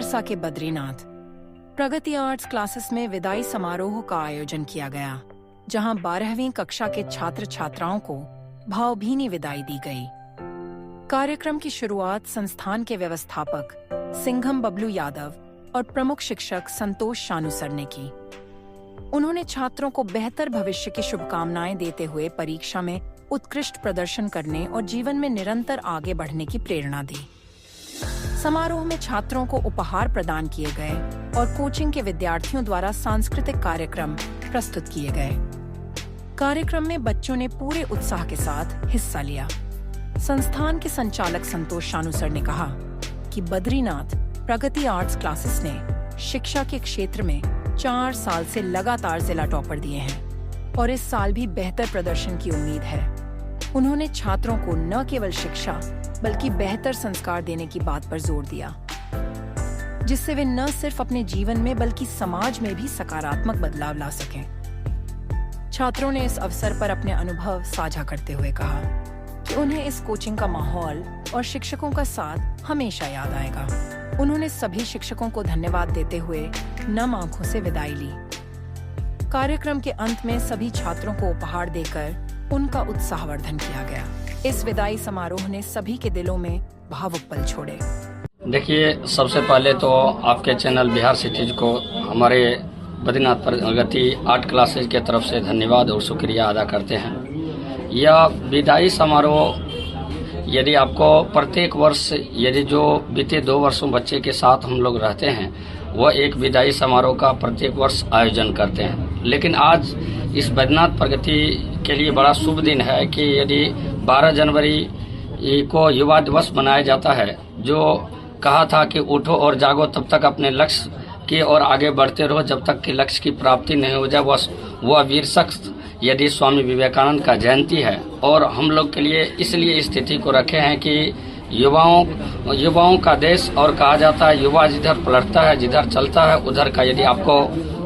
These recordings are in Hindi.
सरसा के बद्रीनाथ प्रगति आर्ट्स क्लासेस में विदाई समारोह का आयोजन किया गया, जहां 12वीं कक्षा के छात्र छात्राओं को भावभीनी विदाई दी गई। कार्यक्रम की शुरुआत संस्थान के व्यवस्थापक सिंघम बबलू यादव और प्रमुख शिक्षक संतोष शानू सर ने की। उन्होंने छात्रों को बेहतर भविष्य की शुभकामनाएं देते हुए परीक्षा में उत्कृष्ट प्रदर्शन करने और जीवन में निरंतर आगे बढ़ने की प्रेरणा दी। समारोह में छात्रों को उपहार प्रदान किए गए और कोचिंग के विद्यार्थियों द्वारा सांस्कृतिक कार्यक्रम प्रस्तुत किए गए। कार्यक्रम में बच्चों ने पूरे उत्साह के साथ हिस्सा लिया। संस्थान के संचालक संतोष शानू सर ने कहा कि बद्रीनाथ प्रगति आर्ट्स क्लासेस ने शिक्षा के क्षेत्र में 4 साल से लगातार जिला टॉपर दिए हैं और इस साल भी बेहतर प्रदर्शन की उम्मीद है। उन्होंने छात्रों को न केवल शिक्षा बल्कि बेहतर संस्कार देने की बात पर जोर दिया, जिससे वे न सिर्फ अपने जीवन में बल्कि समाज में भी सकारात्मक बदलाव ला सकें। छात्रों ने इस अवसर पर अपने अनुभव साझा करते हुए कहा कि उन्हें इस कोचिंग का माहौल और शिक्षकों का साथ हमेशा याद आएगा। उन्होंने सभी शिक्षकों को धन्यवाद देते हुए नम आंखों से विदाई ली। कार्यक्रम के अंत में सभी छात्रों को उपहार देकर उनका उत्साहवर्धन किया गया। इस विदाई समारोह ने सभी के दिलों में भावुक पल छोड़े। देखिए, सबसे पहले तो आपके चैनल बिहार सिटीज को हमारे बद्रीनाथ प्रगति आर्ट क्लासेज के तरफ से धन्यवाद और शुक्रिया अदा करते हैं। यह विदाई समारोह यदि आपको प्रत्येक वर्ष यदि जो बीते 2 वर्षों बच्चे के साथ हम लोग रहते हैं, वह एक विदाई समारोह का प्रत्येक वर्ष आयोजन करते हैं। लेकिन आज इस बद्रीनाथ प्रगति के लिए बड़ा शुभ दिन है कि यदि 12 जनवरी को युवा दिवस मनाया जाता है, जो कहा था कि उठो और जागो, तब तक अपने लक्ष्य की ओर आगे बढ़ते रहो जब तक कि लक्ष्य की प्राप्ति नहीं हो जाए। वह वीर शख्स यदि स्वामी विवेकानंद का जयंती है और हम लोग के लिए इसलिए इस स्थिति को रखे हैं कि युवाओं का देश, और कहा जाता है युवा जिधर पलटता है, जिधर चलता है, उधर का यदि आपको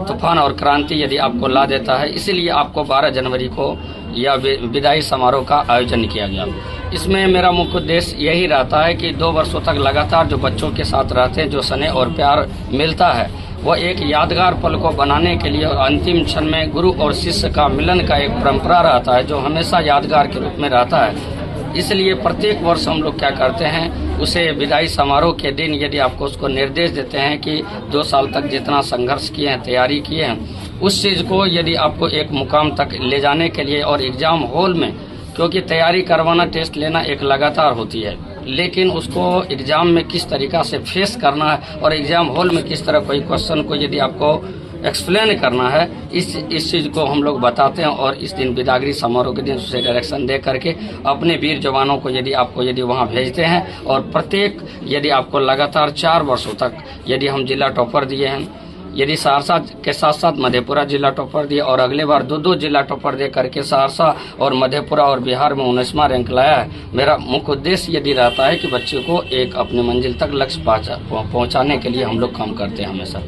तूफान और क्रांति यदि आपको ला देता है। इसीलिए आपको 12 जनवरी को यह विदाई समारोह का आयोजन किया गया। इसमें मेरा मुख्य उद्देश्य यही रहता है कि 2 वर्षों तक लगातार जो बच्चों के साथ रहते हैं, जो स्नेह और प्यार मिलता है, वह एक यादगार पल को बनाने के लिए और अंतिम क्षण में गुरु और शिष्य का मिलन का एक परंपरा रहता है, जो हमेशा यादगार के रूप में रहता है। इसलिए प्रत्येक वर्ष हम लोग क्या करते हैं, उसे विदाई समारोह के दिन यदि आपको उसको निर्देश देते हैं कि 2 साल तक जितना संघर्ष किए हैं, तैयारी किए हैं, उस चीज़ को यदि आपको एक मुकाम तक ले जाने के लिए और एग्जाम हॉल में, क्योंकि तैयारी करवाना, टेस्ट लेना एक लगातार होती है, लेकिन उसको एग्जाम में किस तरीक़ा से फेस करना है और एग्जाम हॉल में किस तरह कोई क्वेश्चन को यदि आपको एक्सप्लेन करना है, इस चीज़ को हम लोग बताते हैं। और इस दिन विदागरी समारोह के दिन उसे डायरेक्शन दे करके अपने वीर जवानों को यदि वहाँ भेजते हैं। और प्रत्येक यदि आपको लगातार 4 वर्षों तक यदि हम जिला टॉपर दिए हैं, यदि सहरसा के साथ साथ मधेपुरा जिला टॉपर दिए और अगले बार 2 जिला टॉपर दे करके सहरसा और मधेपुरा और बिहार में 19वां रैंक लाया है। मेरा मुख्य उद्देश्य यदि रहता है कि बच्चे को एक अपने मंजिल तक लक्ष्य पहुँचाने के लिए हम लोग काम करते हैं हमेशा।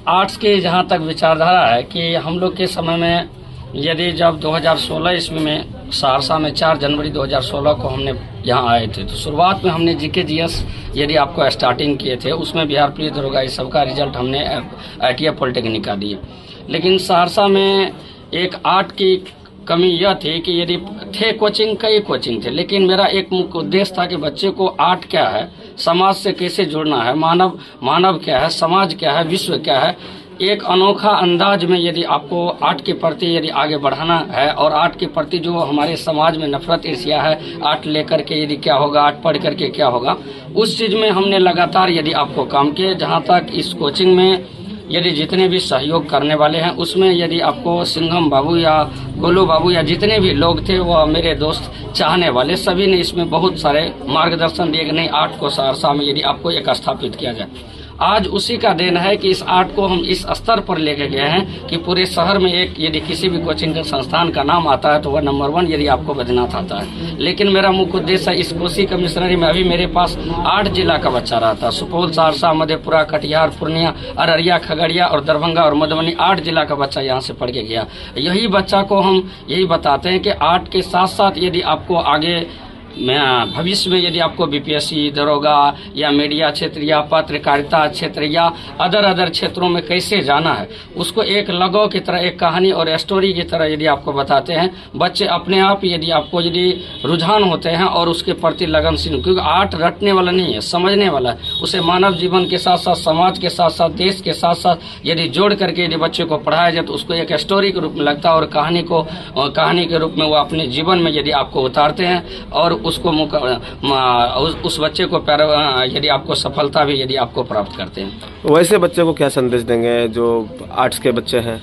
आर्ट्स की जहाँ तक विचारधारा है कि हम लोग के समय में यदि जब 2016 ईस्वी में सहरसा में 4 जनवरी 2016 को हमने यहाँ आए थे, तो शुरुआत में हमने जीके जीएस यदि आपको स्टार्टिंग किए थे, उसमें बिहार पुलिस दरोगा इस सबका रिजल्ट हमने ITI पॉलिटेक्निक का दिए। लेकिन सहरसा में एक आर्ट की कमी यह थी कि यदि थे कोचिंग, कई कोचिंग थे, लेकिन मेरा एक मुख्य उद्देश्य था कि बच्चे को आर्ट क्या है, समाज से कैसे जुड़ना है, मानव क्या है, समाज क्या है, विश्व क्या है, एक अनोखा अंदाज में यदि आपको आर्ट के प्रति यदि आगे बढ़ाना है और आर्ट के प्रति जो हमारे समाज में नफरत ईर्ष्या है, आर्ट लेकर के यदि क्या होगा, आर्ट पढ़ करके क्या होगा, उस चीज़ में हमने लगातार यदि आपको काम किए। जहाँ तक इस कोचिंग में यदि जितने भी सहयोग करने वाले हैं, उसमें यदि आपको सिंघम बाबू या गोलू बाबू या जितने भी लोग थे, वह मेरे दोस्त चाहने वाले, सभी ने इसमें बहुत सारे मार्गदर्शन दिए कि नहीं, आर्ट को सहरसा में यदि आपको एक स्थापित किया जाए। आज उसी का देन है कि इस आर्ट को हम इस स्तर पर लेके गए हैं कि पूरे शहर में एक यदि किसी भी कोचिंग संस्थान का नाम आता है तो वह नंबर 1 यदि आपको बद्रीनाथ आता है। लेकिन मेरा मुख्य उद्देश्य है इस कोसी कमिश्नरी में अभी मेरे पास 8 जिला का बच्चा रहता है, सुपौल, सहरसा, मधेपुरा, कटिहार, पूर्णिया, अररिया, खगड़िया और दरभंगा और मधुबनी, 8 जिला का बच्चा यहाँ से पढ़ के गया। यही बच्चा को हम यही बताते हैं कि आर्ट के साथ साथ यदि आपको आगे भविष्य में यदि आपको बीपीएससी, दरोगा या मीडिया क्षेत्र या पत्रकारिता क्षेत्र या अदर क्षेत्रों में कैसे जाना है, उसको एक लगो की तरह, एक कहानी और स्टोरी की तरह यदि आपको बताते हैं, बच्चे अपने आप यदि आपको यदि रुझान होते हैं और उसके प्रति लगनशील, क्योंकि आर्ट रटने वाला नहीं है, समझने वाला है। उसे मानव जीवन के साथ साथ, समाज के साथ साथ, देश के साथ साथ यदि जोड़ करके यदि बच्चे को पढ़ाया जाए तो उसको एक स्टोरी के रूप में लगता है और कहानी के रूप में वो अपने जीवन में यदि आपको उतारते हैं और उसको उस बच्चे को यदि आपको सफलता भी यदि आपको प्राप्त करते हैं। वैसे बच्चे को क्या संदेश देंगे जो आर्ट्स के बच्चे हैं?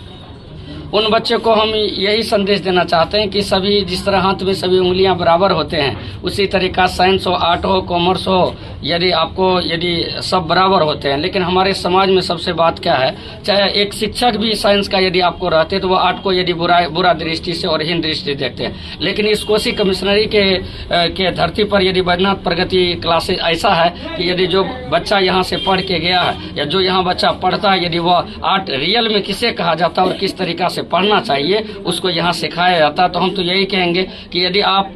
उन बच्चे को हम यही संदेश देना चाहते हैं कि सभी, जिस तरह हाथ में सभी उंगलियां बराबर होते हैं, उसी तरीका साइंस हो, आर्ट हो, कॉमर्स हो, यदि सब बराबर होते हैं। लेकिन हमारे समाज में सबसे बात क्या है, चाहे एक शिक्षक भी साइंस का यदि आपको रहते तो वो आर्ट को यदि बुरा दृष्टि से और हीन दृष्टि देखते हैं। लेकिन इस कोसी कमिश्नरी के धरती पर यदि बैद्यनाथ प्रगति क्लासेज ऐसा है कि यदि जो बच्चा यहाँ से पढ़ के गया है या जो यहाँ बच्चा पढ़ता है, यदि वह आर्ट रियल में किसे कहा जाता है और किस तरीका से पढ़ना चाहिए उसको यहाँ सिखाया जाता है। तो हम तो यही कहेंगे कि यदि आप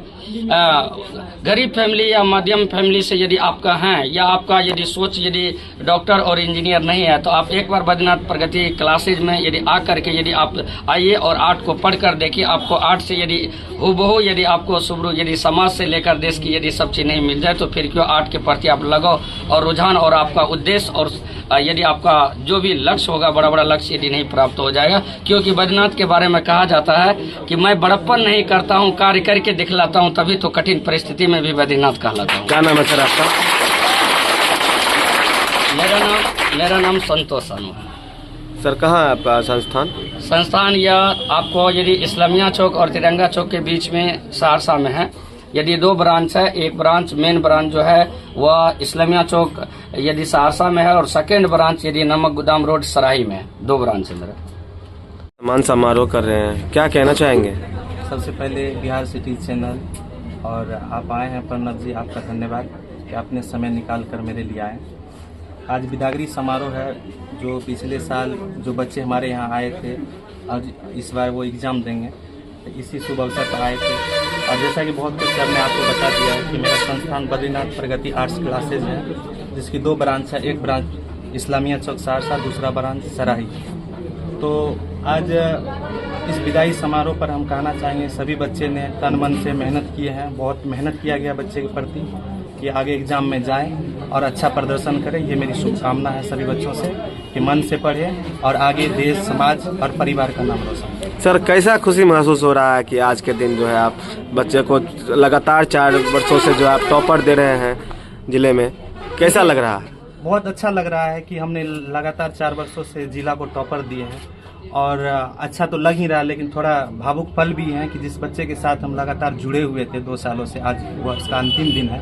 गरीब फैमिली या मध्यम फैमिली से यदि आपका है या आपका यदि सोच यदि डॉक्टर और इंजीनियर नहीं है तो आप एक बार बैद्यनाथ प्रगति क्लासेज में यदि आकर के यदि आप आइए और आर्ट को पढ़कर देखिए। आपको आर्ट से यदि हूबहू यदि आपको शुभ्रू यदि समाज से लेकर देश की यदि सब चीज़ नहीं मिल जाए तो फिर क्यों आर्ट के प्रति आप लगाओ और रुझान और आपका उद्देश्य और यदि आपका जो भी लक्ष्य होगा, बड़ा लक्ष्य यदि नहीं प्राप्त हो जाएगा। क्योंकि बैद्यनाथ के बारे में कहा जाता है कि मैं बड़प्पन नहीं करता हूँ, कार्य करके दिखलाता हूँ, तभी तो कठिन परिस्थिति में भी बैद्यनाथ कहलाता हूँ। क्या नाम है सर आपका? मेरा नाम संतोष अनु है। सर कहाँ है आपका संस्थान? यह आपको यदि इस्लामिया चौक और तिरंगा चौक के बीच में सहरसा में है। यदि 2 ब्रांच है, एक ब्रांच मेन ब्रांच जो है वह इस्लामिया चौक यदि सहरसा में है और सेकेंड ब्रांच यदि नमक गोदाम रोड सराही में है। 2 ब्रांच है मेरा। सम्मान समारोह कर रहे हैं, क्या कहना चाहेंगे? सबसे पहले बिहार सिटी चैनल और आप आए हैं प्रणव जी, आपका धन्यवाद कि आपने समय निकाल कर मेरे लिए आए। आज बिदागरी समारोह है, जो पिछले साल जो बच्चे हमारे यहाँ आए थे आज इस बार वो एग्ज़ाम देंगे, तो इसी शुभ अवसर पर आए थे। और जैसा कि बहुत कुछ सर ने आपको बता दिया है कि मेरा संस्थान बैद्यनाथ प्रगति आर्ट्स क्लासेज है, जिसकी 2 ब्रांच है, एक ब्रांच इस्लामिया चौक सहरसा, दूसरा ब्रांच सराही। तो आज इस विदाई समारोह पर हम कहना चाहेंगे सभी बच्चे ने तन मन से मेहनत किए हैं, बहुत मेहनत किया गया बच्चे के प्रति कि आगे एग्जाम में जाएं और अच्छा प्रदर्शन करें। ये मेरी शुभकामना है सभी बच्चों से कि मन से पढ़ें और आगे देश, समाज और परिवार का नाम रोशन करें। सर कैसा खुशी महसूस हो रहा है कि आज के दिन जो है आप बच्चे को लगातार 4 वर्षों से जो आप टॉपर दे रहे हैं जिले में, कैसा लग रहा है? बहुत अच्छा लग रहा है कि हमने लगातार 4 वर्षों से जिला को टॉपर दिए हैं और अच्छा तो लग ही रहा है, लेकिन थोड़ा भावुक पल भी है कि जिस बच्चे के साथ हम लगातार जुड़े हुए थे 2 सालों से, आज वर्ष का अंतिम दिन है।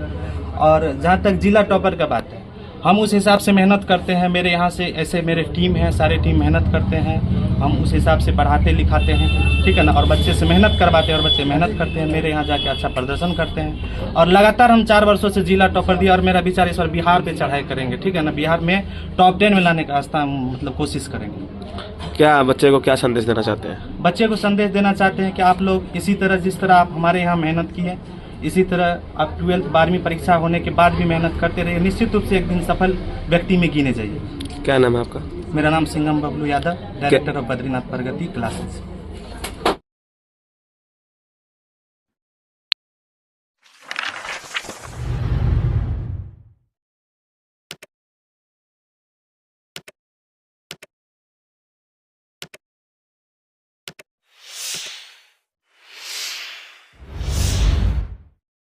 और जहाँ तक जिला टॉपर का बात है, हम उस हिसाब से मेहनत करते हैं। मेरे यहाँ से ऐसे मेरे टीम है, सारे टीम मेहनत करते हैं, हम उस हिसाब से पढ़ाते लिखाते हैं, ठीक है ना, और बच्चे से मेहनत करवाते हैं और बच्चे मेहनत करते हैं, मेरे यहाँ जाके अच्छा प्रदर्शन करते हैं। और लगातार हम 4 वर्षों से जिला टॉपर दिया और मेरा विचार इस बार बिहार पे चढ़ाई करेंगे, ठीक है ना, बिहार में टॉप 10 में लाने का मतलब कोशिश करेंगे। क्या बच्चे को क्या संदेश देना चाहते हैं? बच्चे को संदेश देना चाहते हैं कि आप लोग इसी तरह, जिस तरह आप हमारे यहाँ मेहनत किए, इसी तरह आप 12th 12वीं परीक्षा होने के बाद भी मेहनत करते रहिए। निश्चित रूप से एक दिन सफल व्यक्ति में गिने जाइए। क्या नाम है आपका? मेरा नाम Singham Bablu Yadav, director of Baidyanath Pragati classes.